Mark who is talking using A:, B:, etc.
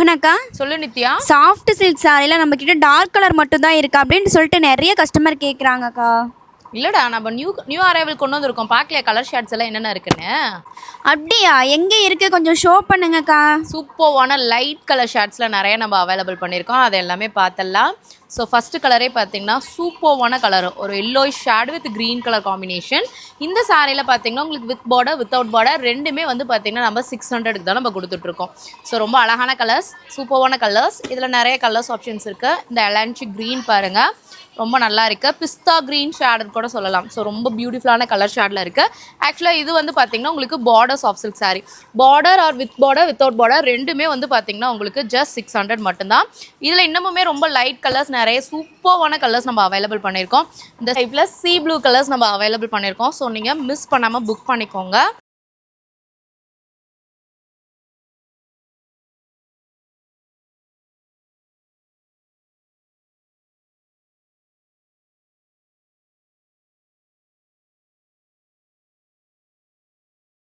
A: வணக்கா.
B: சொல்லு Nithya.
A: Soft silk சாரில நம்ம கிட்ட டார்க் கலர் மட்டும் தான் இருக்கு அப்படின்னு சொல்லிட்டு நிறைய கஸ்டமர் கேட்குறாங்கக்கா.
B: இல்லடா நம்ம நியூ அரைவல் கொண்டு வந்திருக்கோம். பார்க்கலையா கலர் ஷேட்ஸ் எல்லாம் என்னென்ன இருக்குன்னு?
A: அப்படியா? எங்கே இருக்கு கொஞ்சம் ஷோ பண்ணுங்கக்கா.
B: சூப்பர்வான லைட் கலர் ஷேட்ஸில் நிறைய நம்ம அவைலபிள் பண்ணியிருக்கோம். அது எல்லாமே பார்த்தலாம். ஸோ ஃபஸ்ட்டு கலரே பார்த்தீங்கன்னா சூப்பர்வான கலர், ஒரு yellowish shade with green colour combination. இந்த சாரியில் பார்த்தீங்கன்னா உங்களுக்கு வித் பார்டர் வித்தவுட் பார்டர் ரெண்டுமே வந்து பார்த்தீங்கன்னா நம்ம 600க்கு தான் நம்ம கொடுத்துட்ருக்கோம். ஸோ ரொம்ப அழகான கலர்ஸ், சூப்பர்வான கலர்ஸ். இதில் நிறைய கலர்ஸ் ஆப்ஷன்ஸ் இருக்குது. இந்த எலான்ச்சி க்ரீன் பாருங்கள், ரொம்ப நல்லா இருக்குது. பிஸ்தா க்ரீன் ஷேடுன்னு கூட சொல்லலாம். ஸோ ரொம்ப பியூட்டிஃபுல்லான கலர் ஷேடில் இருக்குது. ஆக்சுவலாக இது வந்து பார்த்திங்கன்னா உங்களுக்கு border soft silk sari, border or with border without border ரெண்டுமே வந்து பார்த்திங்கன்னா உங்களுக்கு ஜஸ்ட் 600 மட்டும்தான். இதில் இன்னமுமே ரொம்ப லைட் கலர்ஸ், நிறைய சூப்பர்வான கலர்ஸ் நம்ம அவைலபிள் பண்ணியிருக்கோம். இந்த டைப்பில் சி ப்ளூ கலர்ஸ் நம்ம அவைலபிள் பண்ணியிருக்கோம். ஸோ நீங்கள் மிஸ் பண்ணாமல் புக் பண்ணிக்கோங்க.